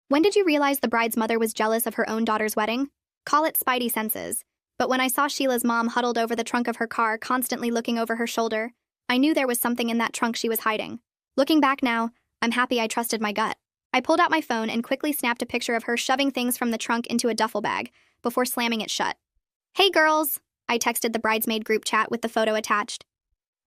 When did you realize the bride's mother was jealous of her own daughter's wedding? Call it spidey senses. But when I saw Sheila's mom huddled over the trunk of her car, constantly looking over her shoulder, I knew there was something in that trunk she was hiding. Looking back now, I'm happy I trusted my gut. I pulled out my phone and quickly snapped a picture of her shoving things from the trunk into a duffel bag before slamming it shut. "Hey girls," I texted the bridesmaid group chat with the photo attached.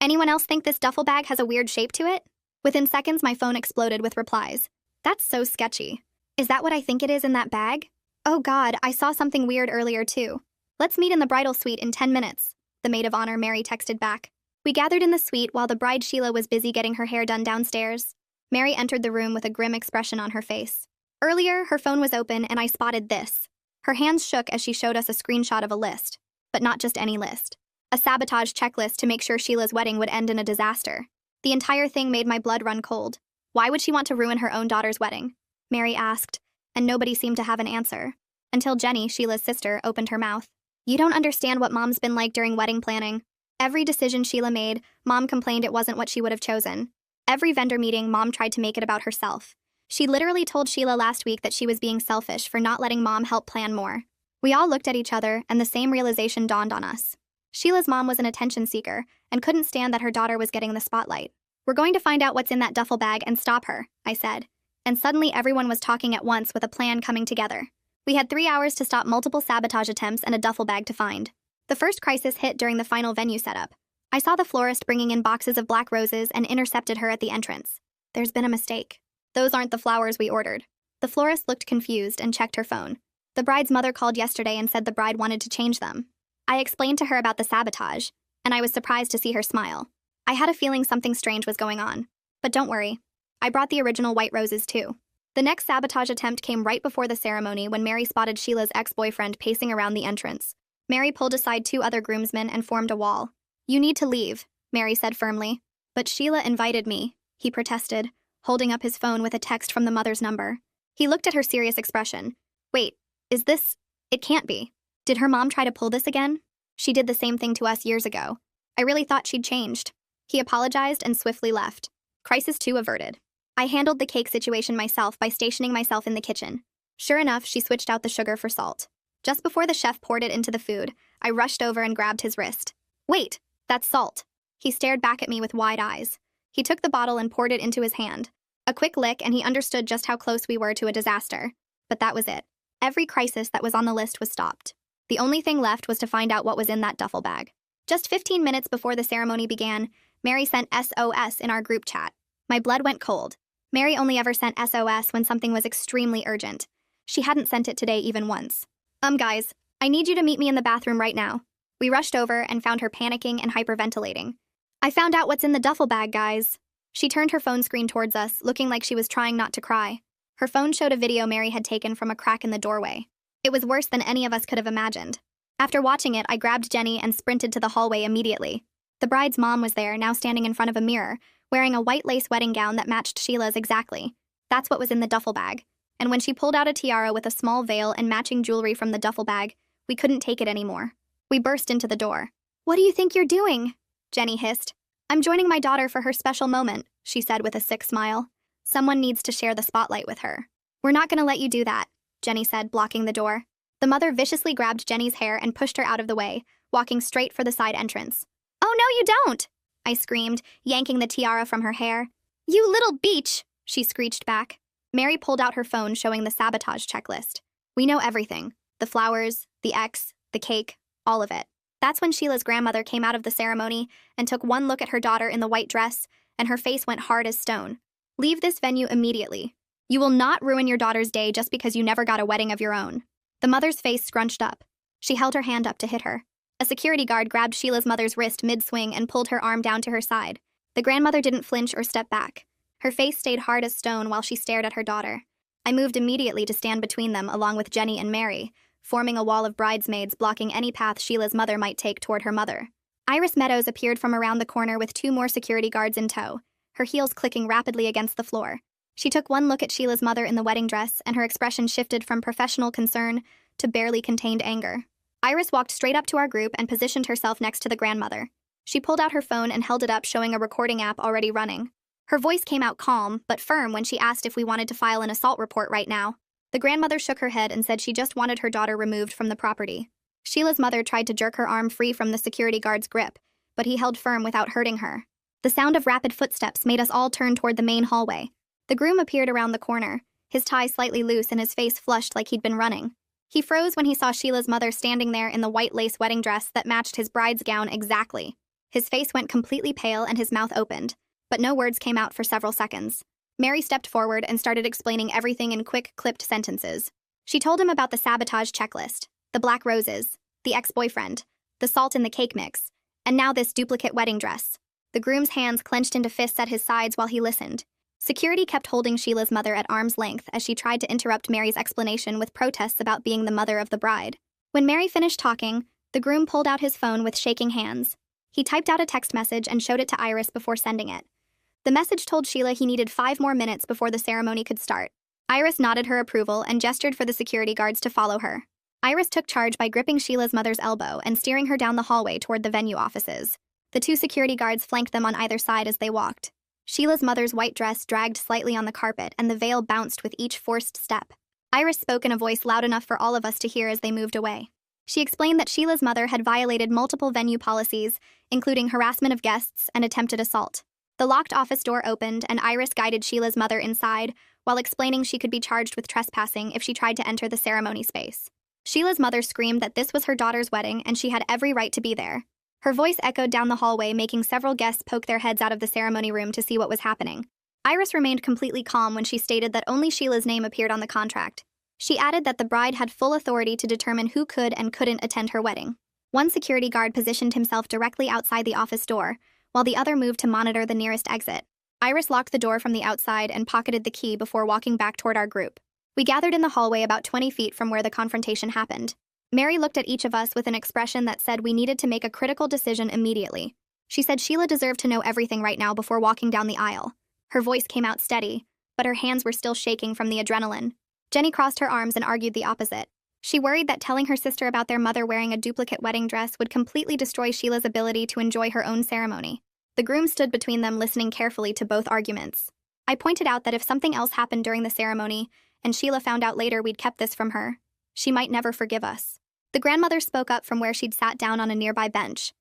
"Anyone else think this duffel bag has a weird shape to it?" Within seconds, my phone exploded with replies. "That's so sketchy. Is that what I think it is in that bag? Oh God, I saw something weird earlier too. Let's meet in the bridal suite in 10 minutes, the maid of honor Mary texted back. We gathered in the suite while the bride Sheila was busy getting her hair done downstairs. Mary entered the room with a grim expression on her face. Earlier, her phone was open and I spotted this. Her hands shook as she showed us a screenshot of a list. But not just any list. A sabotage checklist to make sure Sheila's wedding would end in a disaster. The entire thing made my blood run cold. Why would she want to ruin her own daughter's wedding? Mary asked, and nobody seemed to have an answer. Until Jenny, Sheila's sister, opened her mouth. You don't understand what Mom's been like during wedding planning. Every decision Sheila made, Mom complained it wasn't what she would have chosen. Every vendor meeting, Mom tried to make it about herself. She literally told Sheila last week that she was being selfish for not letting Mom help plan more. We all looked at each other, and the same realization dawned on us. Sheila's mom was an attention seeker and couldn't stand that her daughter was getting the spotlight. We're going to find out what's in that duffel bag and stop her, I said. And suddenly everyone was talking at once with a plan coming together. We had 3 hours to stop multiple sabotage attempts and a duffel bag to find. The first crisis hit during the final venue setup. I saw the florist bringing in boxes of black roses and intercepted her at the entrance. There's been a mistake. Those aren't the flowers we ordered. The florist looked confused and checked her phone. The bride's mother called yesterday and said the bride wanted to change them. I explained to her about the sabotage, and I was surprised to see her smile. I had a feeling something strange was going on. But don't worry. I brought the original white roses too. The next sabotage attempt came right before the ceremony when Mary spotted Sheila's ex-boyfriend pacing around the entrance. Mary pulled aside 2 other groomsmen and formed a wall. You need to leave, Mary said firmly. But Sheila invited me, he protested, holding up his phone with a text from the mother's number. He looked at her serious expression. Wait, is this? It can't be. Did her mom try to pull this again? She did the same thing to us years ago. I really thought she'd changed. He apologized and swiftly left. Crisis 2 averted. I handled the cake situation myself by stationing myself in the kitchen. Sure enough, she switched out the sugar for salt. Just before the chef poured it into the food, I rushed over and grabbed his wrist. Wait, that's salt. He stared back at me with wide eyes. He took the bottle and poured it into his hand. A quick lick and he understood just how close we were to a disaster. But that was it. Every crisis that was on the list was stopped. The only thing left was to find out what was in that duffel bag. Just 15 minutes before the ceremony began, Mary sent SOS in our group chat. My blood went cold. Mary only ever sent SOS when something was extremely urgent. She hadn't sent it today even once. Guys, I need you to meet me in the bathroom right now. We rushed over and found her panicking and hyperventilating. I found out what's in the duffel bag, guys. She turned her phone screen towards us, looking like she was trying not to cry. Her phone showed a video Mary had taken from a crack in the doorway. It was worse than any of us could have imagined. After watching it, I grabbed Jenny and sprinted to the hallway immediately. The bride's mom was there, now standing in front of a mirror, wearing a white lace wedding gown that matched Sheila's exactly. That's what was in the duffel bag. And when she pulled out a tiara with a small veil and matching jewelry from the duffel bag, we couldn't take it anymore. We burst into the door. What do you think you're doing? Jenny hissed. I'm joining my daughter for her special moment, she said with a sick smile. Someone needs to share the spotlight with her. We're not going to let you do that, Jenny said, blocking the door. The mother viciously grabbed Jenny's hair and pushed her out of the way, walking straight for the side entrance. Oh, no, you don't! I screamed, yanking the tiara from her hair. You little beach, she screeched back. Mary pulled out her phone showing the sabotage checklist. We know everything. The flowers, the X, the cake, all of it. That's when Sheila's grandmother came out of the ceremony and took one look at her daughter in the white dress, and her face went hard as stone. Leave this venue immediately. You will not ruin your daughter's day just because you never got a wedding of your own. The mother's face scrunched up. She held her hand up to hit her. A security guard grabbed Sheila's mother's wrist mid-swing and pulled her arm down to her side. The grandmother didn't flinch or step back. Her face stayed hard as stone while she stared at her daughter. I moved immediately to stand between them along with Jenny and Mary, forming a wall of bridesmaids blocking any path Sheila's mother might take toward her mother. Iris Meadows appeared from around the corner with 2 more security guards in tow, her heels clicking rapidly against the floor. She took one look at Sheila's mother in the wedding dress, and her expression shifted from professional concern to barely contained anger. Iris walked straight up to our group and positioned herself next to the grandmother. She pulled out her phone and held it up, showing a recording app already running. Her voice came out calm but firm when she asked if we wanted to file an assault report right now. The grandmother shook her head and said she just wanted her daughter removed from the property. Sheila's mother tried to jerk her arm free from the security guard's grip, but he held firm without hurting her. The sound of rapid footsteps made us all turn toward the main hallway. The groom appeared around the corner, his tie slightly loose and his face flushed like he'd been running. He froze when he saw Sheila's mother standing there in the white lace wedding dress that matched his bride's gown exactly. His face went completely pale and his mouth opened, but no words came out for several seconds. Mary stepped forward and started explaining everything in quick, clipped sentences. She told him about the sabotage checklist, the black roses, the ex-boyfriend, the salt in the cake mix, and now this duplicate wedding dress. The groom's hands clenched into fists at his sides while he listened. Security kept holding Sheila's mother at arm's length as she tried to interrupt Mary's explanation with protests about being the mother of the bride. When Mary finished talking, the groom pulled out his phone with shaking hands. He typed out a text message and showed it to Iris before sending it. The message told Sheila he needed 5 more minutes before the ceremony could start. Iris nodded her approval and gestured for the security guards to follow her. Iris took charge by gripping Sheila's mother's elbow and steering her down the hallway toward the venue offices. The 2 security guards flanked them on either side as they walked. Sheila's mother's white dress dragged slightly on the carpet and the veil bounced with each forced step. Iris spoke in a voice loud enough for all of us to hear as they moved away. She explained that Sheila's mother had violated multiple venue policies, including harassment of guests and attempted assault. The locked office door opened, and Iris guided Sheila's mother inside, while explaining she could be charged with trespassing if she tried to enter the ceremony space. Sheila's mother screamed that this was her daughter's wedding and she had every right to be there. Her voice echoed down the hallway, making several guests poke their heads out of the ceremony room to see what was happening. Iris remained completely calm when she stated that only Sheila's name appeared on the contract. She added that the bride had full authority to determine who could and couldn't attend her wedding. One security guard positioned himself directly outside the office door, while the other moved to monitor the nearest exit. Iris locked the door from the outside and pocketed the key before walking back toward our group. We gathered in the hallway about 20 feet from where the confrontation happened. Mary looked at each of us with an expression that said we needed to make a critical decision immediately. She said Sheila deserved to know everything right now before walking down the aisle. Her voice came out steady, but her hands were still shaking from the adrenaline. Jenny crossed her arms and argued the opposite. She worried that telling her sister about their mother wearing a duplicate wedding dress would completely destroy Sheila's ability to enjoy her own ceremony. The groom stood between them, listening carefully to both arguments. I pointed out that if something else happened during the ceremony, and Sheila found out later we'd kept this from her, she might never forgive us. The grandmother spoke up from where she'd sat down on a nearby bench.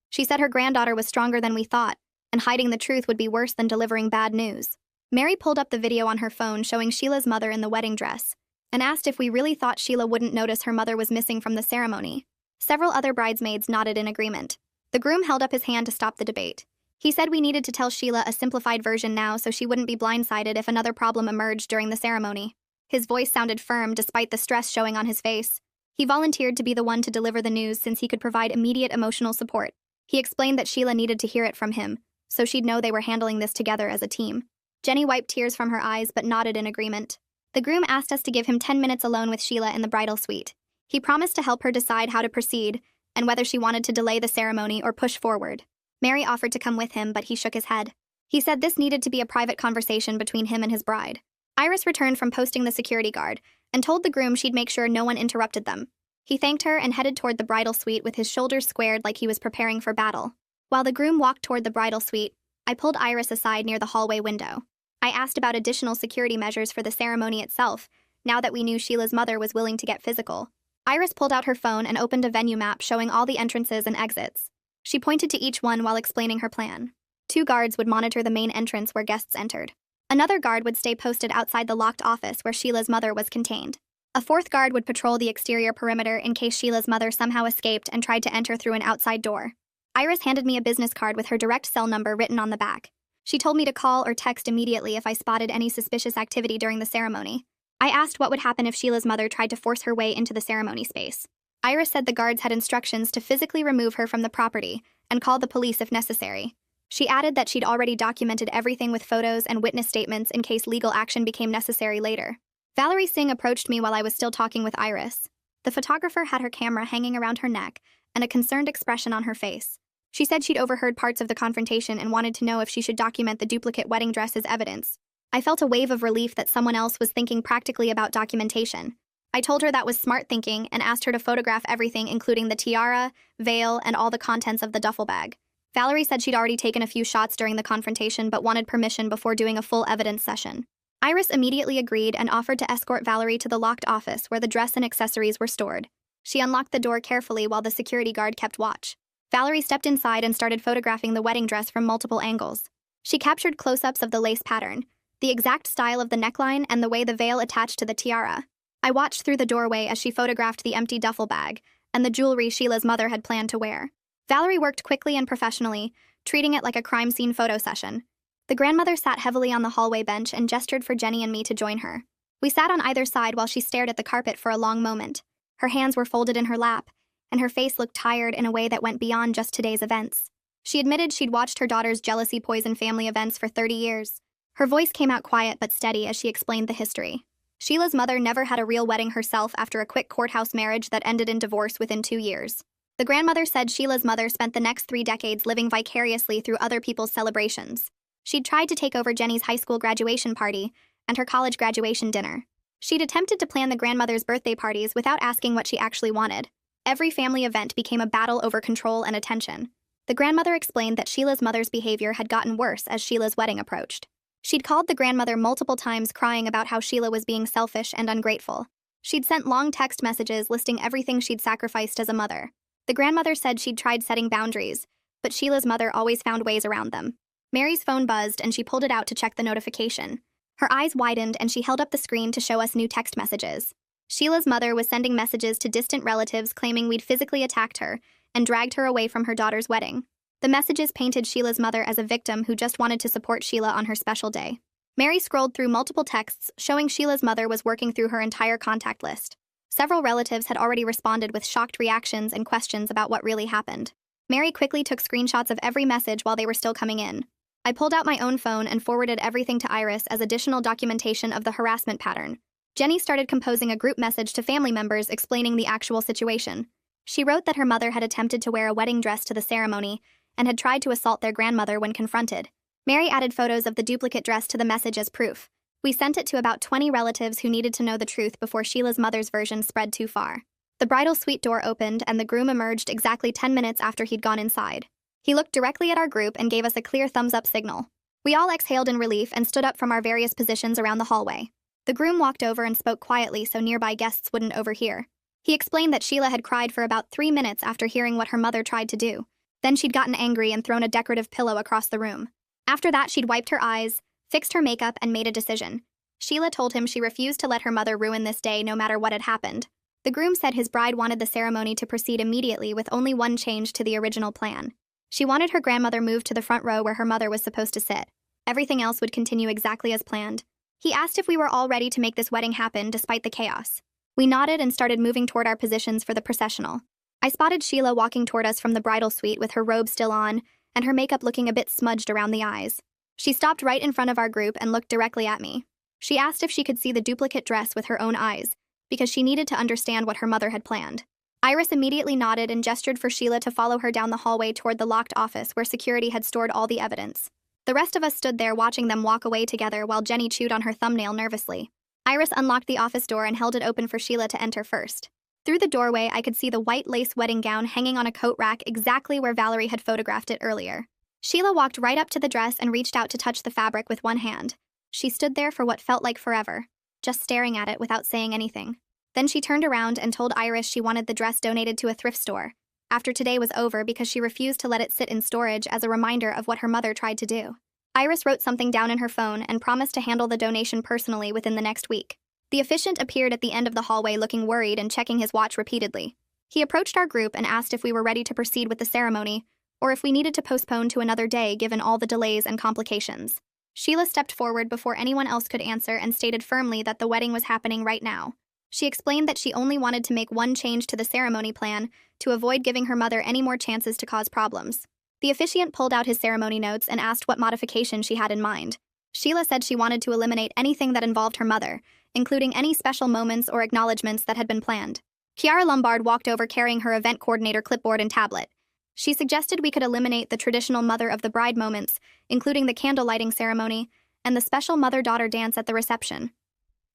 She said her granddaughter was stronger than we thought, and hiding the truth would be worse than delivering bad news. Mary pulled up the video on her phone showing Sheila's mother in the wedding dress, and asked if we really thought Sheila wouldn't notice her mother was missing from the ceremony. Several other bridesmaids nodded in agreement. The groom held up his hand to stop the debate. He said we needed to tell Sheila a simplified version now so she wouldn't be blindsided if another problem emerged during the ceremony. His voice sounded firm despite the stress showing on his face. He volunteered to be the one to deliver the news since he could provide immediate emotional support. He explained that Sheila needed to hear it from him, so she'd know they were handling this together as a team. Jenny wiped tears from her eyes but nodded in agreement. The groom asked us to give him 10 minutes alone with Sheila in the bridal suite. He promised to help her decide how to proceed and whether she wanted to delay the ceremony or push forward. Mary offered to come with him, but he shook his head. He said this needed to be a private conversation between him and his bride. Iris returned from posting the security guard and told the groom she'd make sure no one interrupted them. He thanked her and headed toward the bridal suite with his shoulders squared like he was preparing for battle. While the groom walked toward the bridal suite, I pulled Iris aside near the hallway window. I asked about additional security measures for the ceremony itself, now that we knew Sheila's mother was willing to get physical. Iris pulled out her phone and opened a venue map showing all the entrances and exits. She pointed to each one while explaining her plan. 2 guards would monitor the main entrance where guests entered. Another guard would stay posted outside the locked office where Sheila's mother was contained. A 4th guard would patrol the exterior perimeter in case Sheila's mother somehow escaped and tried to enter through an outside door. Iris handed me a business card with her direct cell number written on the back. She told me to call or text immediately if I spotted any suspicious activity during the ceremony. I asked what would happen if Sheila's mother tried to force her way into the ceremony space. Iris said the guards had instructions to physically remove her from the property and call the police if necessary. She added that she'd already documented everything with photos and witness statements in case legal action became necessary later. Valerie Singh approached me while I was still talking with Iris. The photographer had her camera hanging around her neck and a concerned expression on her face. She said she'd overheard parts of the confrontation and wanted to know if she should document the duplicate wedding dress as evidence. I felt a wave of relief that someone else was thinking practically about documentation. I told her that was smart thinking and asked her to photograph everything, including the tiara, veil, and all the contents of the duffel bag. Valerie said she'd already taken a few shots during the confrontation but wanted permission before doing a full evidence session. Iris immediately agreed and offered to escort Valerie to the locked office where the dress and accessories were stored. She unlocked the door carefully while the security guard kept watch. Valerie stepped inside and started photographing the wedding dress from multiple angles. She captured close-ups of the lace pattern, the exact style of the neckline, and the way the veil attached to the tiara. I watched through the doorway as she photographed the empty duffel bag and the jewelry Sheila's mother had planned to wear. Valerie worked quickly and professionally, treating it like a crime scene photo session. The grandmother sat heavily on the hallway bench and gestured for Jenny and me to join her. We sat on either side while she stared at the carpet for a long moment. Her hands were folded in her lap, and her face looked tired in a way that went beyond just today's events. She admitted she'd watched her daughter's jealousy-poisoned family events for 30 years. Her voice came out quiet but steady as she explained the history. Sheila's mother never had a real wedding herself after a quick courthouse marriage that ended in divorce within 2 years. The grandmother said Sheila's mother spent the next 3 decades living vicariously through other people's celebrations. She'd tried to take over Jenny's high school graduation party and her college graduation dinner. She'd attempted to plan the grandmother's birthday parties without asking what she actually wanted. Every family event became a battle over control and attention. The grandmother explained that Sheila's mother's behavior had gotten worse as Sheila's wedding approached. She'd called the grandmother multiple times crying about how Sheila was being selfish and ungrateful. She'd sent long text messages listing everything she'd sacrificed as a mother. The grandmother said she'd tried setting boundaries, but Sheila's mother always found ways around them. Mary's phone buzzed and she pulled it out to check the notification. Her eyes widened and she held up the screen to show us new text messages. Sheila's mother was sending messages to distant relatives claiming we'd physically attacked her and dragged her away from her daughter's wedding. The messages painted Sheila's mother as a victim who just wanted to support Sheila on her special day. Mary scrolled through multiple texts showing Sheila's mother was working through her entire contact list. Several relatives had already responded with shocked reactions and questions about what really happened. Mary quickly took screenshots of every message while they were still coming in. I pulled out my own phone and forwarded everything to Iris as additional documentation of the harassment pattern. Jenny started composing a group message to family members explaining the actual situation. She wrote that her mother had attempted to wear a wedding dress to the ceremony and had tried to assault their grandmother when confronted. Mary added photos of the duplicate dress to the message as proof. We sent it to about 20 relatives who needed to know the truth before Sheila's mother's version spread too far. The bridal suite door opened and the groom emerged exactly 10 minutes after he'd gone inside. He looked directly at our group and gave us a clear thumbs-up signal. We all exhaled in relief and stood up from our various positions around the hallway. The groom walked over and spoke quietly so nearby guests wouldn't overhear. He explained that Sheila had cried for about 3 minutes after hearing what her mother tried to do. Then she'd gotten angry and thrown a decorative pillow across the room. After that, she'd wiped her eyes, fixed her makeup, and made a decision. Sheila told him she refused to let her mother ruin this day no matter what had happened. The groom said his bride wanted the ceremony to proceed immediately with only one change to the original plan. She wanted her grandmother moved to the front row where her mother was supposed to sit. Everything else would continue exactly as planned. He asked if we were all ready to make this wedding happen despite the chaos. We nodded and started moving toward our positions for the processional. I spotted Sheila walking toward us from the bridal suite with her robe still on and her makeup looking a bit smudged around the eyes. She stopped right in front of our group and looked directly at me. She asked if she could see the duplicate dress with her own eyes, because she needed to understand what her mother had planned. Iris immediately nodded and gestured for Sheila to follow her down the hallway toward the locked office where security had stored all the evidence. The rest of us stood there watching them walk away together while Jenny chewed on her thumbnail nervously. Iris unlocked the office door and held it open for Sheila to enter first. Through the doorway, I could see the white lace wedding gown hanging on a coat rack exactly where Valerie had photographed it earlier. Sheila walked right up to the dress and reached out to touch the fabric with one hand. She stood there for what felt like forever, just staring at it without saying anything. Then she turned around and told Iris she wanted the dress donated to a thrift store after today was over because she refused to let it sit in storage as a reminder of what her mother tried to do. Iris wrote something down in her phone and promised to handle the donation personally within the next week. The officiant appeared at the end of the hallway looking worried and checking his watch repeatedly. He approached our group and asked if we were ready to proceed with the ceremony or if we needed to postpone to another day given all the delays and complications. Sheila stepped forward before anyone else could answer and stated firmly that the wedding was happening right now. She explained that she only wanted to make one change to the ceremony plan to avoid giving her mother any more chances to cause problems. The officiant pulled out his ceremony notes and asked what modification she had in mind. Sheila said she wanted to eliminate anything that involved her mother, including any special moments or acknowledgments that had been planned. Kiara Lombard walked over carrying her event coordinator clipboard and tablet. She suggested we could eliminate the traditional mother of the bride moments, including the candle lighting ceremony and the special mother-daughter dance at the reception.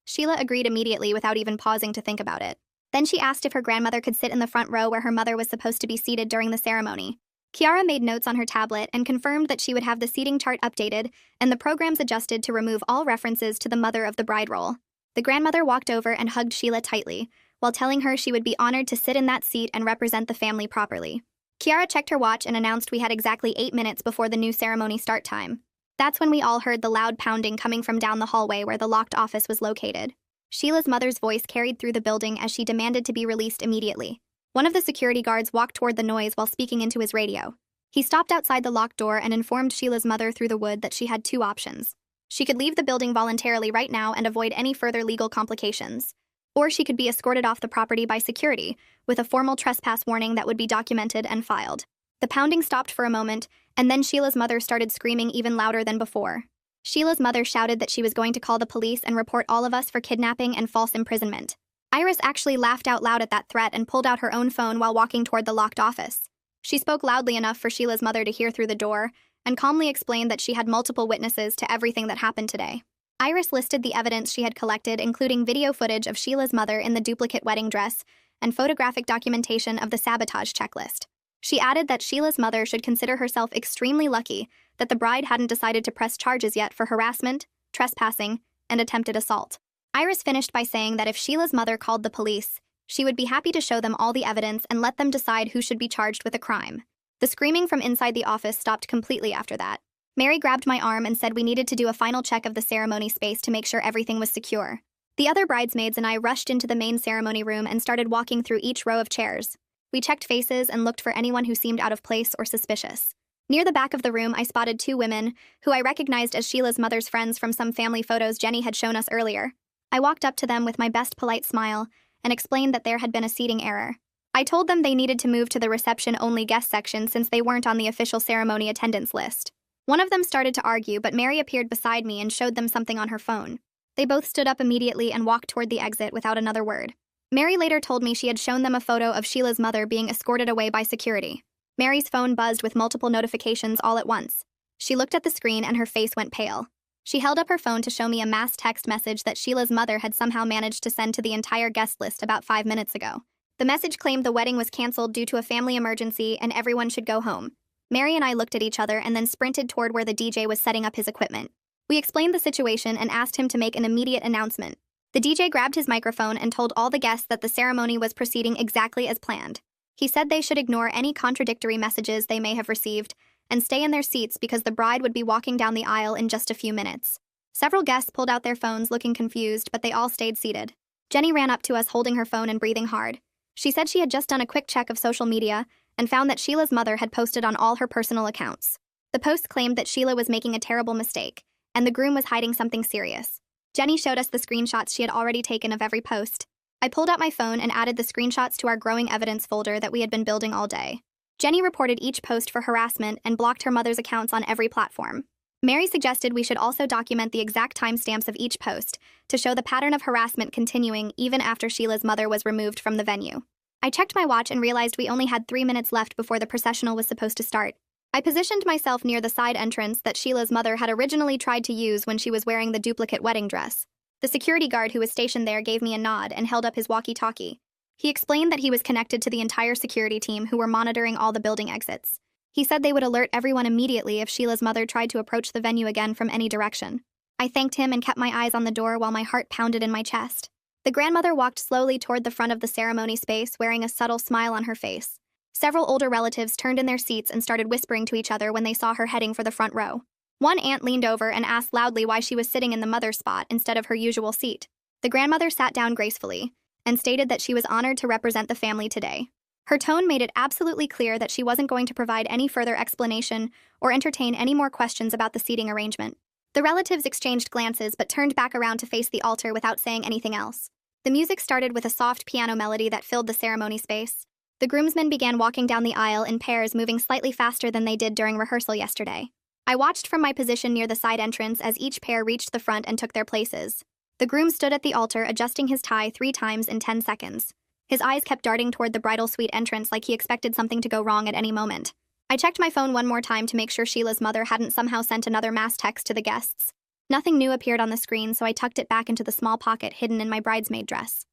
Sheila agreed immediately without even pausing to think about it. Then she asked if her grandmother could sit in the front row where her mother was supposed to be seated during the ceremony. Kiara made notes on her tablet and confirmed that she would have the seating chart updated and the programs adjusted to remove all references to the mother of the bride role. The grandmother walked over and hugged Sheila tightly, while telling her she would be honored to sit in that seat and represent the family properly. Kiara checked her watch and announced we had exactly 8 minutes before the new ceremony start time. That's when we all heard the loud pounding coming from down the hallway where the locked office was located. Sheila's mother's voice carried through the building as she demanded to be released immediately. One of the security guards walked toward the noise while speaking into his radio. He stopped outside the locked door and informed Sheila's mother through the wood that she had 2 options. She could leave the building voluntarily right now and avoid any further legal complications. Or she could be escorted off the property by security, with a formal trespass warning that would be documented and filed. The pounding stopped for a moment, and then Sheila's mother started screaming even louder than before. Sheila's mother shouted that she was going to call the police and report all of us for kidnapping and false imprisonment. Iris actually laughed out loud at that threat and pulled out her own phone while walking toward the locked office. She spoke loudly enough for Sheila's mother to hear through the door, and calmly explained that she had multiple witnesses to everything that happened today. Iris listed the evidence she had collected, including video footage of Sheila's mother in the duplicate wedding dress and photographic documentation of the sabotage checklist. She added that Sheila's mother should consider herself extremely lucky that the bride hadn't decided to press charges yet for harassment, trespassing, and attempted assault. Iris finished by saying that if Sheila's mother called the police, she would be happy to show them all the evidence and let them decide who should be charged with a crime. The screaming from inside the office stopped completely after that. Mary grabbed my arm and said we needed to do a final check of the ceremony space to make sure everything was secure. The other bridesmaids and I rushed into the main ceremony room and started walking through each row of chairs. We checked faces and looked for anyone who seemed out of place or suspicious. Near the back of the room, I spotted 2 women, who I recognized as Sheila's mother's friends from some family photos Jenny had shown us earlier. I walked up to them with my best polite smile and explained that there had been a seating error. I told them they needed to move to the reception-only guest section since they weren't on the official ceremony attendance list. One of them started to argue, but Mary appeared beside me and showed them something on her phone. They both stood up immediately and walked toward the exit without another word. Mary later told me she had shown them a photo of Sheila's mother being escorted away by security. Mary's phone buzzed with multiple notifications all at once. She looked at the screen and her face went pale. She held up her phone to show me a mass text message that Sheila's mother had somehow managed to send to the entire guest list about 5 minutes ago. The message claimed the wedding was canceled due to a family emergency and everyone should go home. Mary and I looked at each other and then sprinted toward where the DJ was setting up his equipment. We explained the situation and asked him to make an immediate announcement. The DJ grabbed his microphone and told all the guests that the ceremony was proceeding exactly as planned. He said they should ignore any contradictory messages they may have received and stay in their seats because the bride would be walking down the aisle in just a few minutes. Several guests pulled out their phones looking confused, but they all stayed seated. Jenny ran up to us holding her phone and breathing hard. She said she had just done a quick check of social media and found that Sheila's mother had posted on all her personal accounts. The post claimed that Sheila was making a terrible mistake, and the groom was hiding something serious. Jenny showed us the screenshots she had already taken of every post. I pulled out my phone and added the screenshots to our growing evidence folder that we had been building all day. Jenny reported each post for harassment and blocked her mother's accounts on every platform. Mary suggested we should also document the exact timestamps of each post to show the pattern of harassment continuing even after Sheila's mother was removed from the venue. I checked my watch and realized we only had 3 minutes left before the processional was supposed to start. I positioned myself near the side entrance that Sheila's mother had originally tried to use when she was wearing the duplicate wedding dress. The security guard who was stationed there gave me a nod and held up his walkie-talkie. He explained that he was connected to the entire security team who were monitoring all the building exits. He said they would alert everyone immediately if Sheila's mother tried to approach the venue again from any direction. I thanked him and kept my eyes on the door while my heart pounded in my chest. The grandmother walked slowly toward the front of the ceremony space, wearing a subtle smile on her face. Several older relatives turned in their seats and started whispering to each other when they saw her heading for the front row. One aunt leaned over and asked loudly why she was sitting in the mother's spot instead of her usual seat. The grandmother sat down gracefully and stated that she was honored to represent the family today. Her tone made it absolutely clear that she wasn't going to provide any further explanation or entertain any more questions about the seating arrangement. The relatives exchanged glances but turned back around to face the altar without saying anything else. The music started with a soft piano melody that filled the ceremony space. The groomsmen began walking down the aisle in pairs, moving slightly faster than they did during rehearsal yesterday. I watched from my position near the side entrance as each pair reached the front and took their places. The groom stood at the altar, adjusting his tie 3 times in 10 seconds. His eyes kept darting toward the bridal suite entrance like he expected something to go wrong at any moment. I checked my phone one more time to make sure Sheila's mother hadn't somehow sent another mass text to the guests. Nothing new appeared on the screen, so I tucked it back into the small pocket hidden in my bridesmaid dress.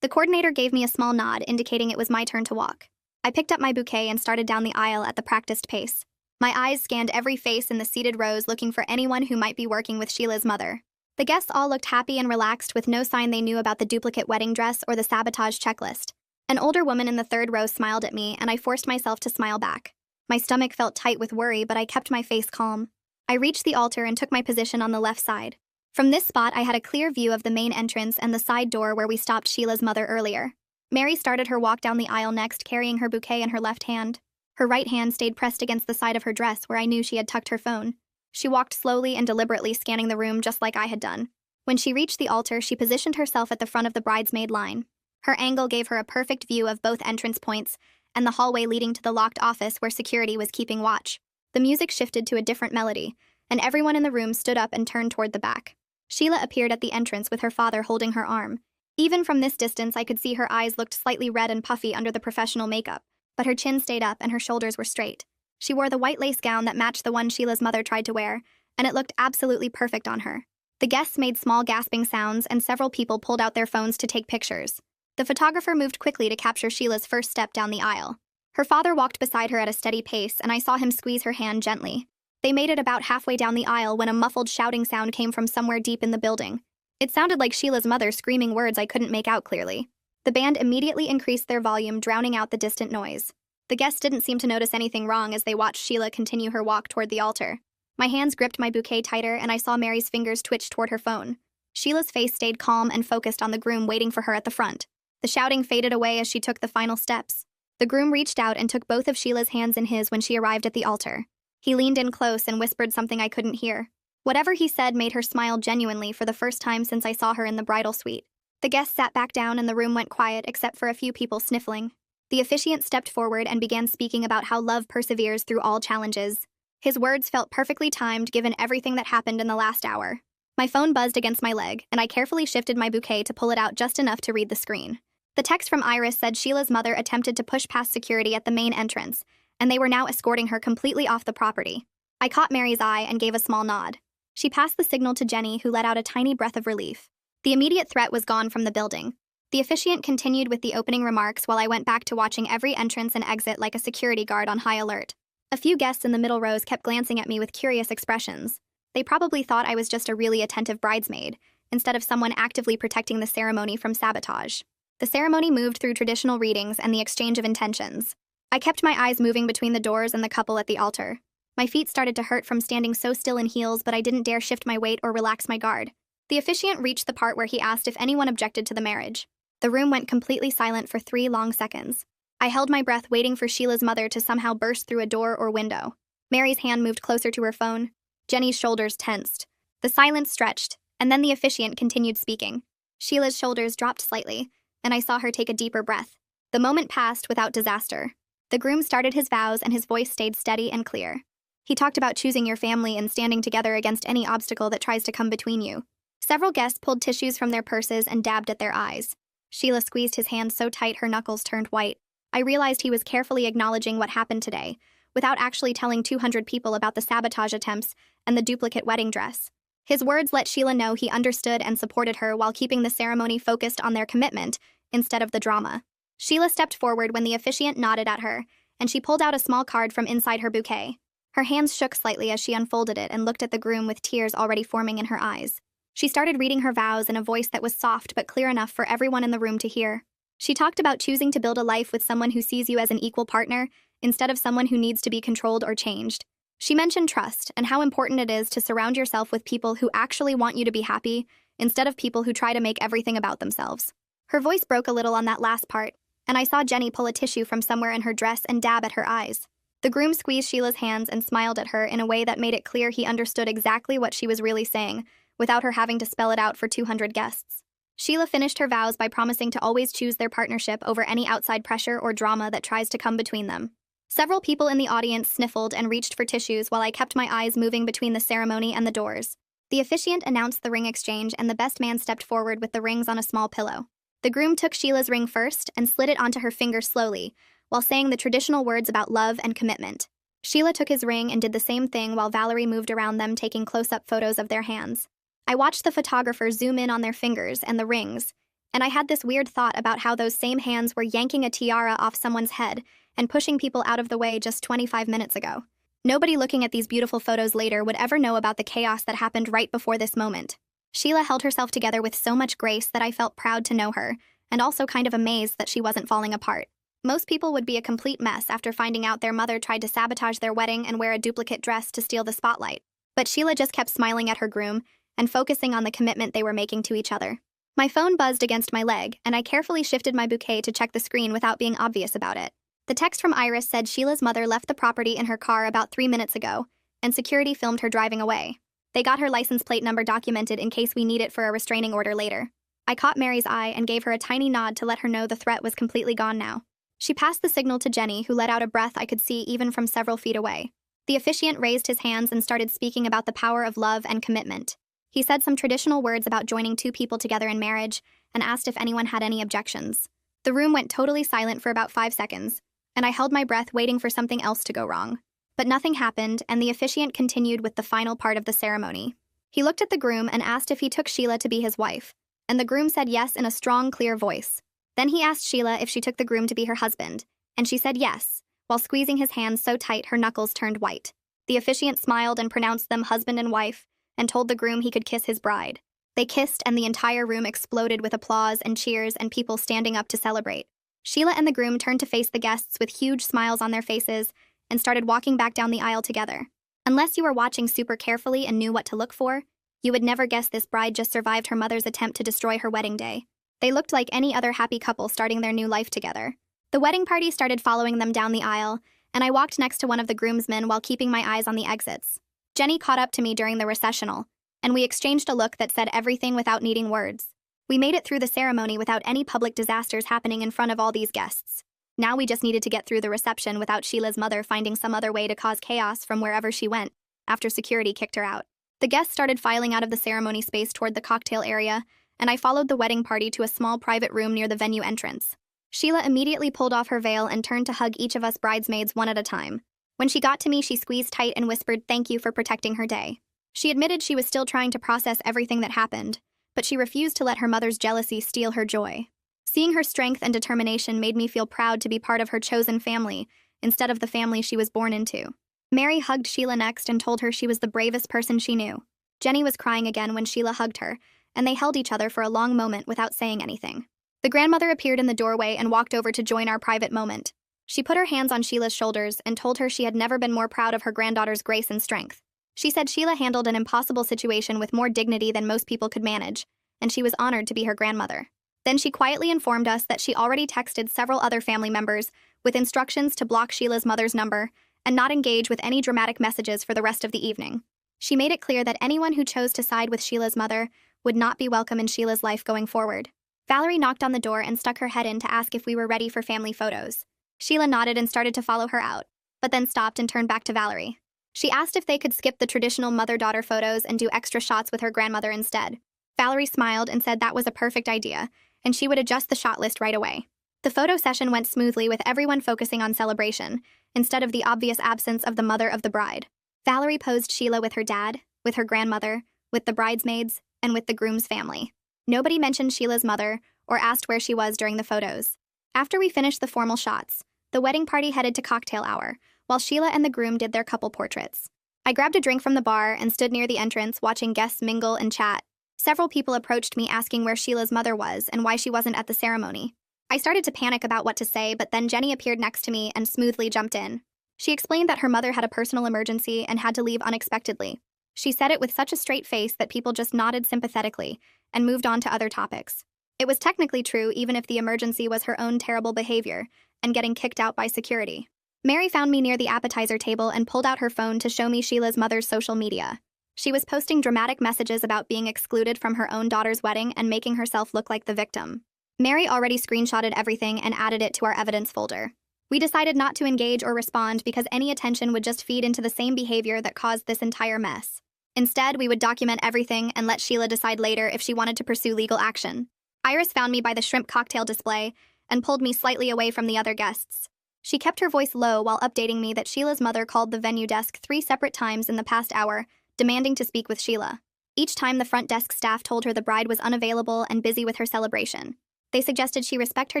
The coordinator gave me a small nod, indicating it was my turn to walk. I picked up my bouquet and started down the aisle at the practiced pace. My eyes scanned every face in the seated rows looking for anyone who might be working with Sheila's mother. The guests all looked happy and relaxed with no sign they knew about the duplicate wedding dress or the sabotage checklist. An older woman in the third row smiled at me, and I forced myself to smile back. My stomach felt tight with worry, but I kept my face calm. I reached the altar and took my position on the left side. From this spot, I had a clear view of the main entrance and the side door where we stopped Sheila's mother earlier. Mary started her walk down the aisle next, carrying her bouquet in her left hand. Her right hand stayed pressed against the side of her dress where I knew she had tucked her phone. She walked slowly and deliberately, scanning the room just like I had done. When she reached the altar, she positioned herself at the front of the bridesmaid line. Her angle gave her a perfect view of both entrance points and the hallway leading to the locked office where security was keeping watch. The music shifted to a different melody, and everyone in the room stood up and turned toward the back. Sheila appeared at the entrance with her father holding her arm. Even from this distance, I could see her eyes looked slightly red and puffy under the professional makeup, but her chin stayed up and her shoulders were straight. She wore the white lace gown that matched the one Sheila's mother tried to wear, and it looked absolutely perfect on her. The guests made small gasping sounds, and several people pulled out their phones to take pictures. The photographer moved quickly to capture Sheila's first step down the aisle. Her father walked beside her at a steady pace, and I saw him squeeze her hand gently. They made it about halfway down the aisle when a muffled shouting sound came from somewhere deep in the building. It sounded like Sheila's mother screaming words I couldn't make out clearly. The band immediately increased their volume, drowning out the distant noise. The guests didn't seem to notice anything wrong as they watched Sheila continue her walk toward the altar. My hands gripped my bouquet tighter, and I saw Mary's fingers twitch toward her phone. Sheila's face stayed calm and focused on the groom waiting for her at the front. The shouting faded away as she took the final steps. The groom reached out and took both of Sheila's hands in his when she arrived at the altar. He leaned in close and whispered something I couldn't hear. Whatever he said made her smile genuinely for the first time since I saw her in the bridal suite. The guests sat back down and the room went quiet except for a few people sniffling. The officiant stepped forward and began speaking about how love perseveres through all challenges. His words felt perfectly timed given everything that happened in the last hour. My phone buzzed against my leg, and I carefully shifted my bouquet to pull it out just enough to read the screen. The text from Iris said Sheila's mother attempted to push past security at the main entrance, and they were now escorting her completely off the property. I caught Mary's eye and gave a small nod. She passed the signal to Jenny, who let out a tiny breath of relief. The immediate threat was gone from the building. The officiant continued with the opening remarks while I went back to watching every entrance and exit like a security guard on high alert. A few guests in the middle rows kept glancing at me with curious expressions. They probably thought I was just a really attentive bridesmaid, instead of someone actively protecting the ceremony from sabotage. The ceremony moved through traditional readings and the exchange of intentions. I kept my eyes moving between the doors and the couple at the altar. My feet started to hurt from standing so still in heels, but I didn't dare shift my weight or relax my guard. The officiant reached the part where he asked if anyone objected to the marriage. The room went completely silent for 3 long seconds. I held my breath, waiting for Sheila's mother to somehow burst through a door or window. Mary's hand moved closer to her phone. Jenny's shoulders tensed. The silence stretched, and then the officiant continued speaking. Sheila's shoulders dropped slightly, and I saw her take a deeper breath. The moment passed without disaster. The groom started his vows, and his voice stayed steady and clear. He talked about choosing your family and standing together against any obstacle that tries to come between you. Several guests pulled tissues from their purses and dabbed at their eyes. Sheila squeezed his hand so tight her knuckles turned white. I realized he was carefully acknowledging what happened today, without actually telling 200 people about the sabotage attempts and the duplicate wedding dress. His words let Sheila know he understood and supported her while keeping the ceremony focused on their commitment instead of the drama. Sheila stepped forward when the officiant nodded at her, and she pulled out a small card from inside her bouquet. Her hands shook slightly as she unfolded it and looked at the groom with tears already forming in her eyes. She started reading her vows in a voice that was soft but clear enough for everyone in the room to hear. She talked about choosing to build a life with someone who sees you as an equal partner instead of someone who needs to be controlled or changed. She mentioned trust and how important it is to surround yourself with people who actually want you to be happy instead of people who try to make everything about themselves. Her voice broke a little on that last part, and I saw Jenny pull a tissue from somewhere in her dress and dab at her eyes. The groom squeezed Sheila's hands and smiled at her in a way that made it clear he understood exactly what she was really saying, without her having to spell it out for 200 guests. Sheila finished her vows by promising to always choose their partnership over any outside pressure or drama that tries to come between them. Several people in the audience sniffled and reached for tissues while I kept my eyes moving between the ceremony and the doors. The officiant announced the ring exchange, and the best man stepped forward with the rings on a small pillow. The groom took Sheila's ring first and slid it onto her finger slowly, while saying the traditional words about love and commitment. Sheila took his ring and did the same thing while Valerie moved around them, taking close-up photos of their hands. I watched the photographer zoom in on their fingers and the rings, and I had this weird thought about how those same hands were yanking a tiara off someone's head and pushing people out of the way just 25 minutes ago. Nobody looking at these beautiful photos later would ever know about the chaos that happened right before this moment. Sheila held herself together with so much grace that I felt proud to know her, and also kind of amazed that she wasn't falling apart. Most people would be a complete mess after finding out their mother tried to sabotage their wedding and wear a duplicate dress to steal the spotlight. But Sheila just kept smiling at her groom and focusing on the commitment they were making to each other. My phone buzzed against my leg, and I carefully shifted my bouquet to check the screen without being obvious about it. The text from Iris said Sheila's mother left the property in her car about 3 minutes ago, and security filmed her driving away. They got her license plate number documented in case we need it for a restraining order later. I caught Mary's eye and gave her a tiny nod to let her know the threat was completely gone now. She passed the signal to Jenny, who let out a breath I could see even from several feet away. The officiant raised his hands and started speaking about the power of love and commitment. He said some traditional words about joining two people together in marriage and asked if anyone had any objections. The room went totally silent for about 5 seconds, and I held my breath waiting for something else to go wrong. But nothing happened, and the officiant continued with the final part of the ceremony. He looked at the groom and asked if he took Sheila to be his wife, and the groom said yes in a strong, clear voice. Then he asked Sheila if she took the groom to be her husband, and she said yes, while squeezing his hands so tight her knuckles turned white. The officiant smiled and pronounced them husband and wife, and told the groom he could kiss his bride. They kissed, and the entire room exploded with applause and cheers and people standing up to celebrate. Sheila and the groom turned to face the guests with huge smiles on their faces and started walking back down the aisle together. Unless you were watching super carefully and knew what to look for, you would never guess this bride just survived her mother's attempt to destroy her wedding day. They looked like any other happy couple starting their new life together. The wedding party started following them down the aisle, and I walked next to one of the groomsmen while keeping my eyes on the exits. Jenny caught up to me during the recessional, and we exchanged a look that said everything without needing words. We made it through the ceremony without any public disasters happening in front of all these guests. Now we just needed to get through the reception without Sheila's mother finding some other way to cause chaos from wherever she went, after security kicked her out. The guests started filing out of the ceremony space toward the cocktail area, and I followed the wedding party to a small private room near the venue entrance. Sheila immediately pulled off her veil and turned to hug each of us bridesmaids one at a time. When she got to me, she squeezed tight and whispered thank you for protecting her day. She admitted she was still trying to process everything that happened, but she refused to let her mother's jealousy steal her joy. Seeing her strength and determination made me feel proud to be part of her chosen family instead of the family she was born into. Mary hugged Sheila next and told her she was the bravest person she knew. Jenny was crying again when Sheila hugged her, and they held each other for a long moment without saying anything. The grandmother appeared in the doorway and walked over to join our private moment. She put her hands on Sheila's shoulders and told her she had never been more proud of her granddaughter's grace and strength. She said Sheila handled an impossible situation with more dignity than most people could manage, and she was honored to be her grandmother. Then she quietly informed us that she already texted several other family members with instructions to block Sheila's mother's number and not engage with any dramatic messages for the rest of the evening. She made it clear that anyone who chose to side with Sheila's mother would not be welcome in Sheila's life going forward. Valerie knocked on the door and stuck her head in to ask if we were ready for family photos. Sheila nodded and started to follow her out, but then stopped and turned back to Valerie. She asked if they could skip the traditional mother-daughter photos and do extra shots with her grandmother instead. Valerie smiled and said that was a perfect idea, and she would adjust the shot list right away. The photo session went smoothly with everyone focusing on celebration, instead of the obvious absence of the mother of the bride. Valerie posed Sheila with her dad, with her grandmother, with the bridesmaids, and with the groom's family. Nobody mentioned Sheila's mother or asked where she was during the photos. After we finished the formal shots, the wedding party headed to cocktail hour, while Sheila and the groom did their couple portraits. I grabbed a drink from the bar and stood near the entrance watching guests mingle and chat. Several people approached me asking where Sheila's mother was and why she wasn't at the ceremony. I started to panic about what to say, but then Jenny appeared next to me and smoothly jumped in. She explained that her mother had a personal emergency and had to leave unexpectedly. She said it with such a straight face that people just nodded sympathetically and moved on to other topics. It was technically true even if the emergency was her own terrible behavior and getting kicked out by security. Mary found me near the appetizer table and pulled out her phone to show me Sheila's mother's social media. She was posting dramatic messages about being excluded from her own daughter's wedding and making herself look like the victim. Mary already screenshotted everything and added it to our evidence folder. We decided not to engage or respond because any attention would just feed into the same behavior that caused this entire mess. Instead, we would document everything and let Sheila decide later if she wanted to pursue legal action. Iris found me by the shrimp cocktail display and pulled me slightly away from the other guests. She kept her voice low while updating me that Sheila's mother called the venue desk 3 separate times in the past hour, demanding to speak with Sheila. Each time the front desk staff told her the bride was unavailable and busy with her celebration. They suggested she respect her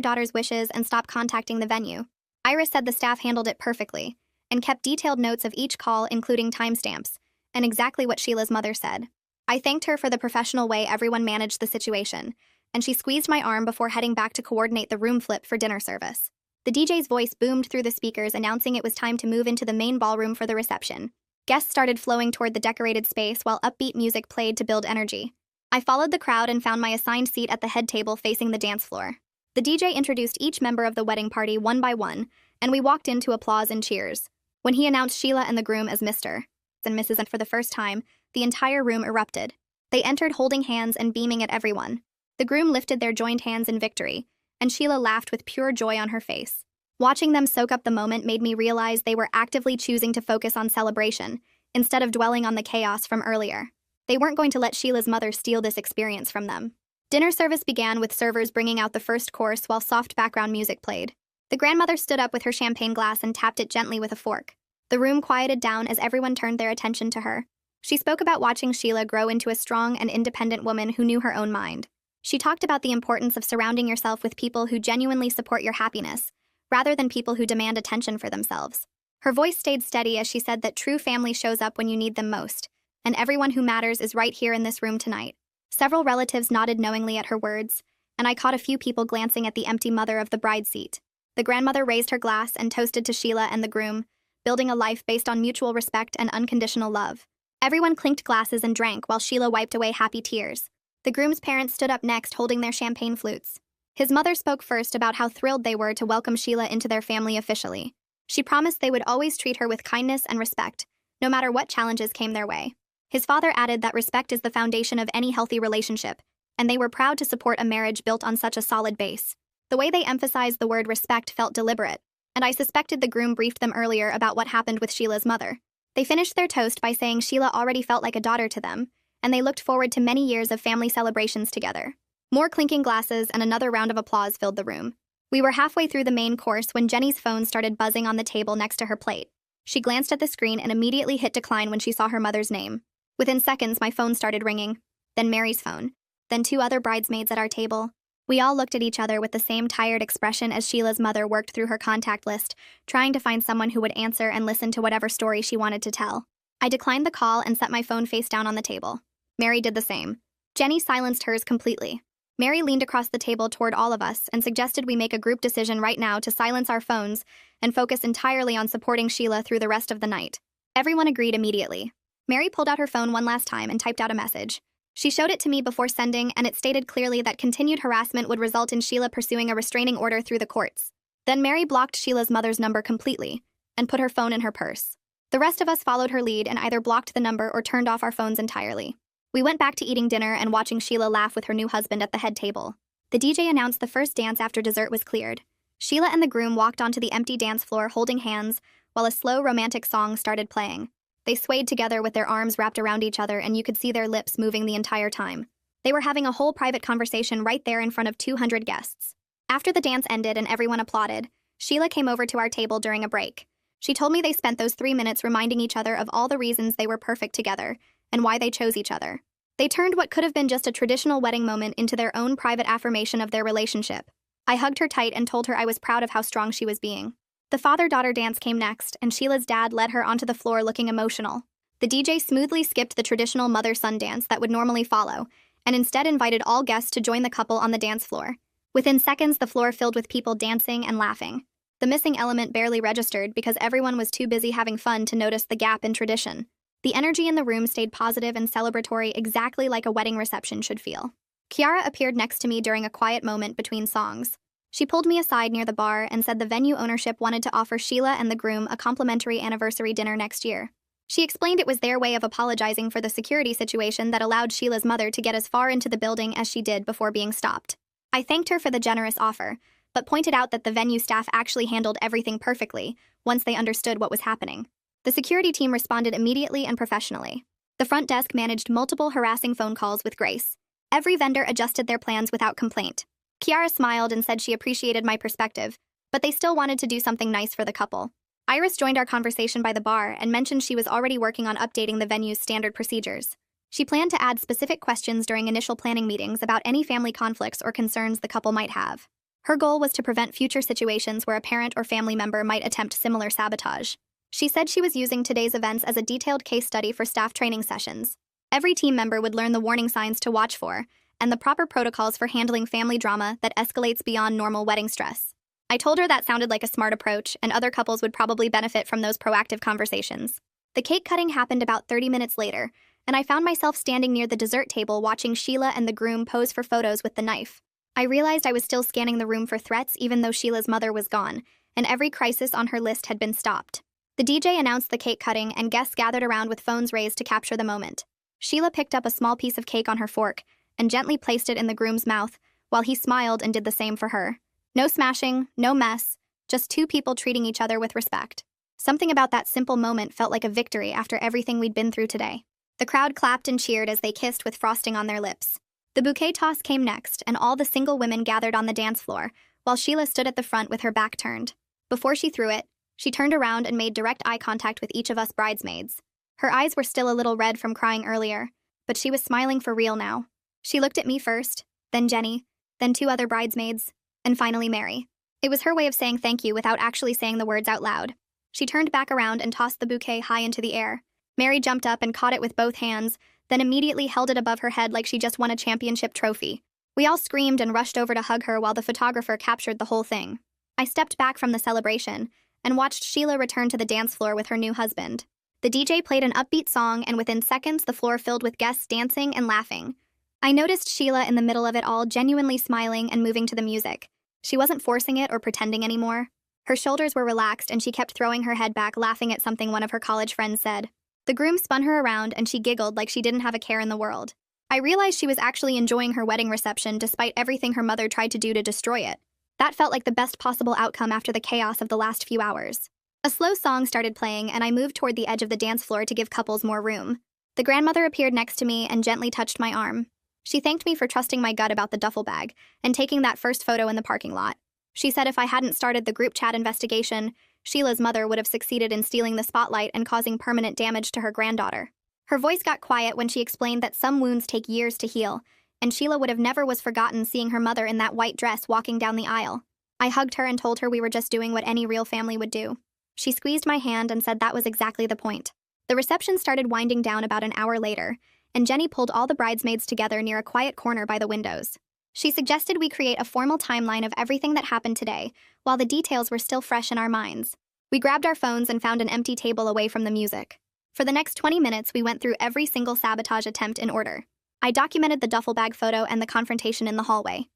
daughter's wishes and stop contacting the venue. Iris said the staff handled it perfectly and kept detailed notes of each call, including timestamps, and exactly what Sheila's mother said. I thanked her for the professional way everyone managed the situation, and she squeezed my arm before heading back to coordinate the room flip for dinner service. The DJ's voice boomed through the speakers announcing it was time to move into the main ballroom for the reception. Guests started flowing toward the decorated space while upbeat music played to build energy. I followed the crowd and found my assigned seat at the head table facing the dance floor. The DJ introduced each member of the wedding party one by one, and we walked in to applause and cheers. When he announced Sheila and the groom as Mr. and Mrs. and for the first time, the entire room erupted. They entered holding hands and beaming at everyone. The groom lifted their joined hands in victory, and Sheila laughed with pure joy on her face. Watching them soak up the moment made me realize they were actively choosing to focus on celebration, instead of dwelling on the chaos from earlier. They weren't going to let Sheila's mother steal this experience from them. Dinner service began with servers bringing out the first course while soft background music played. The grandmother stood up with her champagne glass and tapped it gently with a fork. The room quieted down as everyone turned their attention to her. She spoke about watching Sheila grow into a strong and independent woman who knew her own mind. She talked about the importance of surrounding yourself with people who genuinely support your happiness, rather than people who demand attention for themselves. Her voice stayed steady as she said that true family shows up when you need them most, and everyone who matters is right here in this room tonight. Several relatives nodded knowingly at her words, and I caught a few people glancing at the empty mother of the bride seat. The grandmother raised her glass and toasted to Sheila and the groom, building a life based on mutual respect and unconditional love. Everyone clinked glasses and drank while Sheila wiped away happy tears. The groom's parents stood up next holding their champagne flutes. His mother spoke first about how thrilled they were to welcome Sheila into their family officially. She promised they would always treat her with kindness and respect, no matter what challenges came their way. His father added that respect is the foundation of any healthy relationship, and they were proud to support a marriage built on such a solid base. The way they emphasized the word respect felt deliberate, and I suspected the groom briefed them earlier about what happened with Sheila's mother. They finished their toast by saying Sheila already felt like a daughter to them, and they looked forward to many years of family celebrations together. More clinking glasses and another round of applause filled the room. We were halfway through the main course when Jenny's phone started buzzing on the table next to her plate. She glanced at the screen and immediately hit decline when she saw her mother's name. Within seconds, my phone started ringing, then Mary's phone, then two other bridesmaids at our table. We all looked at each other with the same tired expression as Sheila's mother worked through her contact list, trying to find someone who would answer and listen to whatever story she wanted to tell. I declined the call and set my phone face down on the table. Mary did the same. Jenny silenced hers completely. Mary leaned across the table toward all of us and suggested we make a group decision right now to silence our phones and focus entirely on supporting Sheila through the rest of the night. Everyone agreed immediately. Mary pulled out her phone one last time and typed out a message. She showed it to me before sending, and it stated clearly that continued harassment would result in Sheila pursuing a restraining order through the courts. Then Mary blocked Sheila's mother's number completely and put her phone in her purse. The rest of us followed her lead and either blocked the number or turned off our phones entirely. We went back to eating dinner and watching Sheila laugh with her new husband at the head table. The DJ announced the first dance after dessert was cleared. Sheila and the groom walked onto the empty dance floor holding hands while a slow romantic song started playing. They swayed together with their arms wrapped around each other, and you could see their lips moving the entire time. They were having a whole private conversation right there in front of 200 guests. After the dance ended and everyone applauded, Sheila came over to our table during a break. She told me they spent those 3 minutes reminding each other of all the reasons they were perfect together and why they chose each other. They turned what could have been just a traditional wedding moment into their own private affirmation of their relationship. I hugged her tight and told her I was proud of how strong she was being. The father-daughter dance came next, and Sheila's dad led her onto the floor looking emotional. The DJ smoothly skipped the traditional mother-son dance that would normally follow, and instead invited all guests to join the couple on the dance floor. Within seconds, the floor filled with people dancing and laughing. The missing element barely registered because everyone was too busy having fun to notice the gap in tradition. The energy in the room stayed positive and celebratory, exactly like a wedding reception should feel. Kiara appeared next to me during a quiet moment between songs. She pulled me aside near the bar and said the venue ownership wanted to offer Sheila and the groom a complimentary anniversary dinner next year. She explained it was their way of apologizing for the security situation that allowed Sheila's mother to get as far into the building as she did before being stopped. I thanked her for the generous offer, but pointed out that the venue staff actually handled everything perfectly once they understood what was happening. The security team responded immediately and professionally. The front desk managed multiple harassing phone calls with grace. Every vendor adjusted their plans without complaint. Kiara smiled and said she appreciated my perspective, but they still wanted to do something nice for the couple. Iris joined our conversation by the bar and mentioned she was already working on updating the venue's standard procedures. She planned to add specific questions during initial planning meetings about any family conflicts or concerns the couple might have. Her goal was to prevent future situations where a parent or family member might attempt similar sabotage. She said she was using today's events as a detailed case study for staff training sessions. Every team member would learn the warning signs to watch for and the proper protocols for handling family drama that escalates beyond normal wedding stress. I told her that sounded like a smart approach, and other couples would probably benefit from those proactive conversations. The cake cutting happened about 30 minutes later, and I found myself standing near the dessert table watching Sheila and the groom pose for photos with the knife. I realized I was still scanning the room for threats even though Sheila's mother was gone, and every crisis on her list had been stopped. The DJ announced the cake cutting, and guests gathered around with phones raised to capture the moment. Sheila picked up a small piece of cake on her fork and gently placed it in the groom's mouth, while he smiled and did the same for her. No smashing, no mess, just two people treating each other with respect. Something about that simple moment felt like a victory after everything we'd been through today. The crowd clapped and cheered as they kissed with frosting on their lips. The bouquet toss came next, and all the single women gathered on the dance floor, while Sheila stood at the front with her back turned. Before she threw it, she turned around and made direct eye contact with each of us bridesmaids. Her eyes were still a little red from crying earlier, but she was smiling for real now. She looked at me first, then Jenny, then two other bridesmaids, and finally Mary. It was her way of saying thank you without actually saying the words out loud. She turned back around and tossed the bouquet high into the air. Mary jumped up and caught it with both hands, then immediately held it above her head like she just won a championship trophy. We all screamed and rushed over to hug her while the photographer captured the whole thing. I stepped back from the celebration and watched Sheila return to the dance floor with her new husband. The DJ played an upbeat song, and within seconds the floor filled with guests dancing and laughing. I noticed Sheila in the middle of it all, genuinely smiling and moving to the music. She wasn't forcing it or pretending anymore. Her shoulders were relaxed and she kept throwing her head back, laughing at something one of her college friends said. The groom spun her around and she giggled like she didn't have a care in the world. I realized she was actually enjoying her wedding reception despite everything her mother tried to do to destroy it. That felt like the best possible outcome after the chaos of the last few hours. A slow song started playing and I moved toward the edge of the dance floor to give couples more room. The grandmother appeared next to me and gently touched my arm. She thanked me for trusting my gut about the duffel bag and taking that first photo in the parking lot. She said if I hadn't started the group chat investigation, Sheila's mother would have succeeded in stealing the spotlight and causing permanent damage to her granddaughter. Her voice got quiet when she explained that some wounds take years to heal, and Sheila would have never was forgotten seeing her mother in that white dress walking down the aisle. I hugged her and told her we were just doing what any real family would do. She squeezed my hand and said that was exactly the point. The reception started winding down about an hour later, and Jenny pulled all the bridesmaids together near a quiet corner by the windows. She suggested we create a formal timeline of everything that happened today, while the details were still fresh in our minds. We grabbed our phones and found an empty table away from the music. For the next 20 minutes, we went through every single sabotage attempt in order. I documented the duffel bag photo and the confrontation in the hallway.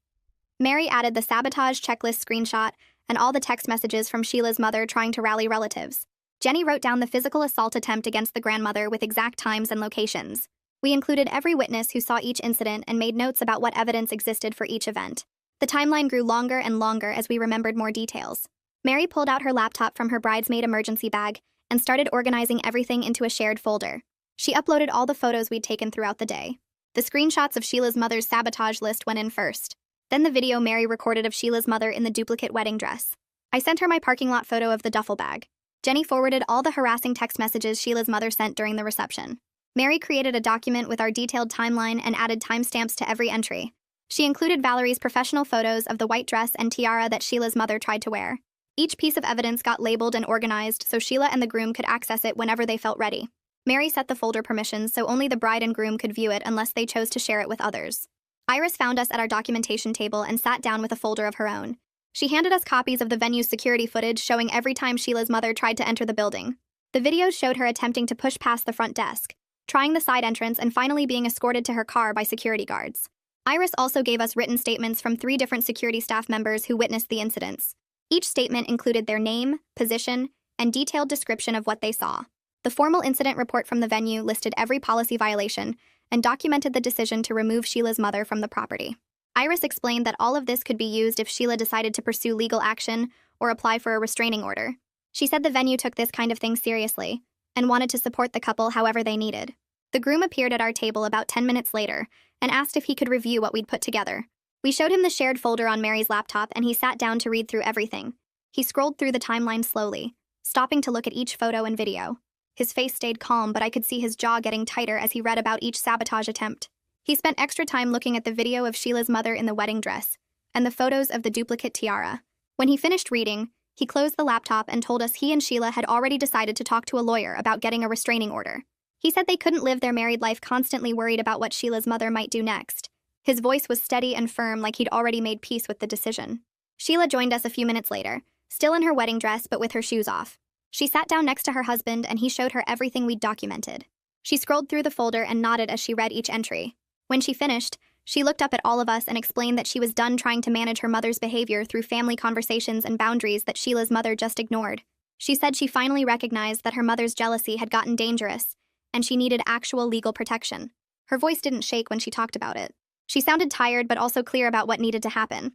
Mary added the sabotage checklist screenshot and all the text messages from Sheila's mother trying to rally relatives. Jenny wrote down the physical assault attempt against the grandmother with exact times and locations. We included every witness who saw each incident and made notes about what evidence existed for each event. The timeline grew longer and longer as we remembered more details. Mary pulled out her laptop from her bridesmaid emergency bag and started organizing everything into a shared folder. She uploaded all the photos we'd taken throughout the day. The screenshots of Sheila's mother's sabotage list went in first. Then the video Mary recorded of Sheila's mother in the duplicate wedding dress. I sent her my parking lot photo of the duffel bag. Jenny forwarded all the harassing text messages Sheila's mother sent during the reception. Mary created a document with our detailed timeline and added timestamps to every entry. She included Valerie's professional photos of the white dress and tiara that Sheila's mother tried to wear. Each piece of evidence got labeled and organized so Sheila and the groom could access it whenever they felt ready. Mary set the folder permissions so only the bride and groom could view it unless they chose to share it with others. Iris found us at our documentation table and sat down with a folder of her own. She handed us copies of the venue's security footage showing every time Sheila's mother tried to enter the building. The videos showed her attempting to push past the front desk, trying the side entrance, and finally being escorted to her car by security guards. Iris also gave us written statements from 3 different security staff members who witnessed the incidents. Each statement included their name, position, and detailed description of what they saw. The formal incident report from the venue listed every policy violation and documented the decision to remove Sheila's mother from the property. Iris explained that all of this could be used if Sheila decided to pursue legal action or apply for a restraining order. She said the venue took this kind of thing seriously and wanted to support the couple however they needed. The groom appeared at our table about 10 minutes later and asked if he could review what we'd put together. We showed him the shared folder on Mary's laptop and he sat down to read through everything. He scrolled through the timeline slowly, stopping to look at each photo and video. His face stayed calm, but I could see his jaw getting tighter as he read about each sabotage attempt. He spent extra time looking at the video of Sheila's mother in the wedding dress, and the photos of the duplicate tiara. When he finished reading, he closed the laptop and told us he and Sheila had already decided to talk to a lawyer about getting a restraining order. He said they couldn't live their married life constantly worried about what Sheila's mother might do next. His voice was steady and firm, like he'd already made peace with the decision. Sheila joined us a few minutes later, still in her wedding dress but with her shoes off. She sat down next to her husband and he showed her everything we'd documented. She scrolled through the folder and nodded as she read each entry. When she finished, she looked up at all of us and explained that she was done trying to manage her mother's behavior through family conversations and boundaries that Sheila's mother just ignored. She said she finally recognized that her mother's jealousy had gotten dangerous, and she needed actual legal protection. Her voice didn't shake when she talked about it. She sounded tired but also clear about what needed to happen.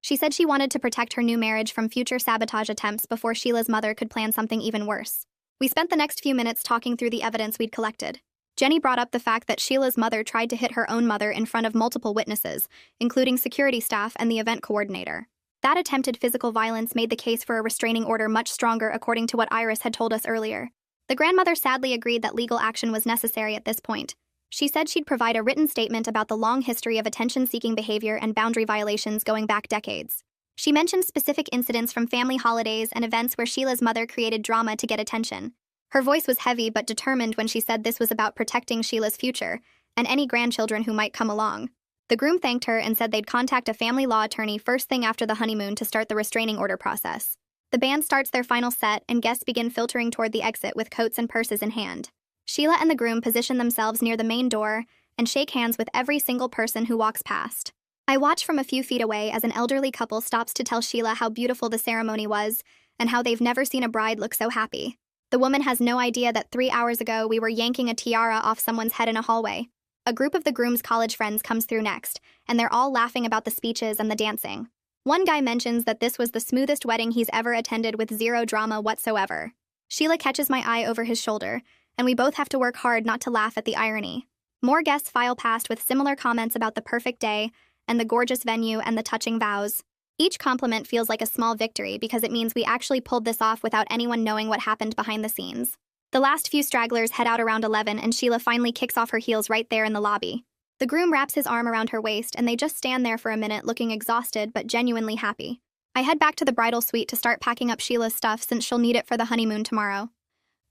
She said she wanted to protect her new marriage from future sabotage attempts before Sheila's mother could plan something even worse. We spent the next few minutes talking through the evidence we'd collected. Jenny brought up the fact that Sheila's mother tried to hit her own mother in front of multiple witnesses, including security staff and the event coordinator. That attempted physical violence made the case for a restraining order much stronger, according to what Iris had told us earlier. The grandmother sadly agreed that legal action was necessary at this point. She said she'd provide a written statement about the long history of attention-seeking behavior and boundary violations going back decades. She mentioned specific incidents from family holidays and events where Sheila's mother created drama to get attention. Her voice was heavy but determined when she said this was about protecting Sheila's future and any grandchildren who might come along. The groom thanked her and said they'd contact a family law attorney first thing after the honeymoon to start the restraining order process. The band starts their final set and guests begin filtering toward the exit with coats and purses in hand. Sheila and the groom position themselves near the main door and shake hands with every single person who walks past. I watch from a few feet away as an elderly couple stops to tell Sheila how beautiful the ceremony was and how they've never seen a bride look so happy. The woman has no idea that 3 hours ago we were yanking a tiara off someone's head in a hallway. A group of the groom's college friends comes through next, and they're all laughing about the speeches and the dancing. One guy mentions that this was the smoothest wedding he's ever attended with zero drama whatsoever. Sheila catches my eye over his shoulder, and we both have to work hard not to laugh at the irony. More guests file past with similar comments about the perfect day and the gorgeous venue and the touching vows. Each compliment feels like a small victory because it means we actually pulled this off without anyone knowing what happened behind the scenes. The last few stragglers head out around 11 and Sheila finally kicks off her heels right there in the lobby. The groom wraps his arm around her waist and they just stand there for a minute looking exhausted but genuinely happy. I head back to the bridal suite to start packing up Sheila's stuff since she'll need it for the honeymoon tomorrow.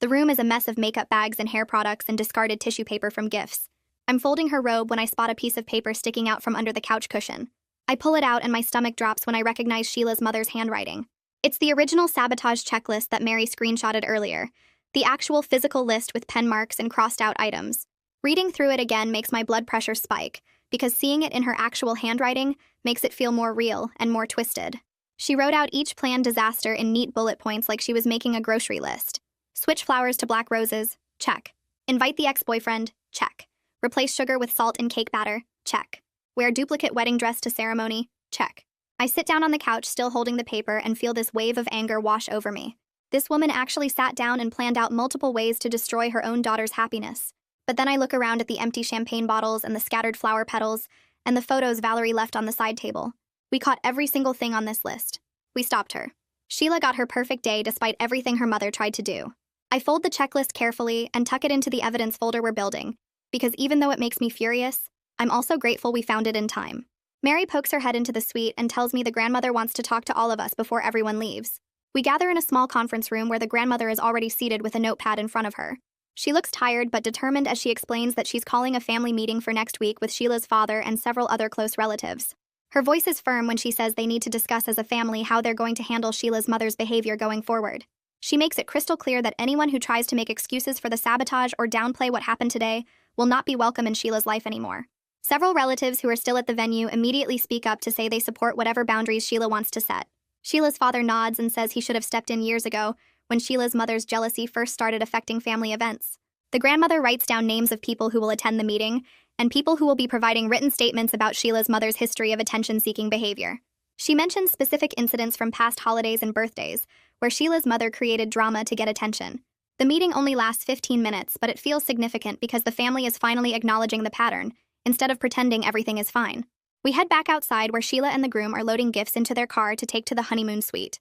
The room is a mess of makeup bags and hair products and discarded tissue paper from gifts. I'm folding her robe when I spot a piece of paper sticking out from under the couch cushion. I pull it out and my stomach drops when I recognize Sheila's mother's handwriting. It's the original sabotage checklist that Mary screenshotted earlier, the actual physical list with pen marks and crossed out items. Reading through it again makes my blood pressure spike, because seeing it in her actual handwriting makes it feel more real and more twisted. She wrote out each planned disaster in neat bullet points like she was making a grocery list. Switch flowers to black roses, check. Invite the ex-boyfriend, check. Replace sugar with salt in cake batter, check. Wear duplicate wedding dress to ceremony, check. I sit down on the couch still holding the paper and feel this wave of anger wash over me. This woman actually sat down and planned out multiple ways to destroy her own daughter's happiness. But then I look around at the empty champagne bottles and the scattered flower petals and the photos Valerie left on the side table. We caught every single thing on this list. We stopped her. Sheila got her perfect day despite everything her mother tried to do. I fold the checklist carefully and tuck it into the evidence folder we're building, because even though it makes me furious, I'm also grateful we found it in time. Mary pokes her head into the suite and tells me the grandmother wants to talk to all of us before everyone leaves. We gather in a small conference room where the grandmother is already seated with a notepad in front of her. She looks tired but determined as she explains that she's calling a family meeting for next week with Sheila's father and several other close relatives. Her voice is firm when she says they need to discuss as a family how they're going to handle Sheila's mother's behavior going forward. She makes it crystal clear that anyone who tries to make excuses for the sabotage or downplay what happened today will not be welcome in Sheila's life anymore. Several relatives who are still at the venue immediately speak up to say they support whatever boundaries Sheila wants to set. Sheila's father nods and says he should have stepped in years ago when Sheila's mother's jealousy first started affecting family events. The grandmother writes down names of people who will attend the meeting and people who will be providing written statements about Sheila's mother's history of attention-seeking behavior. She mentions specific incidents from past holidays and birthdays where Sheila's mother created drama to get attention. The meeting only lasts 15 minutes, but it feels significant because the family is finally acknowledging the pattern, instead of pretending everything is fine. We head back outside where Sheila and the groom are loading gifts into their car to take to the honeymoon suite.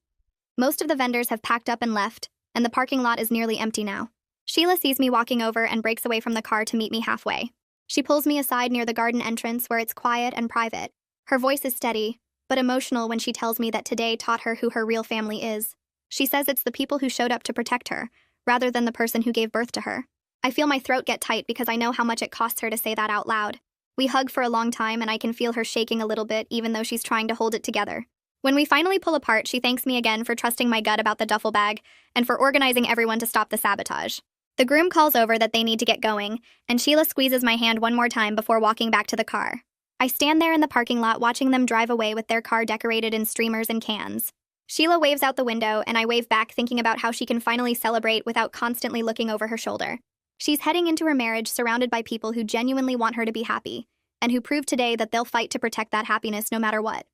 Most of the vendors have packed up and left, and the parking lot is nearly empty now. Sheila sees me walking over and breaks away from the car to meet me halfway. She pulls me aside near the garden entrance where it's quiet and private. Her voice is steady, but emotional when she tells me that today taught her who her real family is. She says it's the people who showed up to protect her, rather than the person who gave birth to her. I feel my throat get tight because I know how much it costs her to say that out loud. We hug for a long time and I can feel her shaking a little bit even though she's trying to hold it together. When we finally pull apart, she thanks me again for trusting my gut about the duffel bag and for organizing everyone to stop the sabotage. The groom calls over that they need to get going, and Sheila squeezes my hand one more time before walking back to the car. I stand there in the parking lot watching them drive away with their car decorated in streamers and cans. Sheila waves out the window, and I wave back thinking about how she can finally celebrate without constantly looking over her shoulder. She's heading into her marriage surrounded by people who genuinely want her to be happy, and who prove today that they'll fight to protect that happiness no matter what.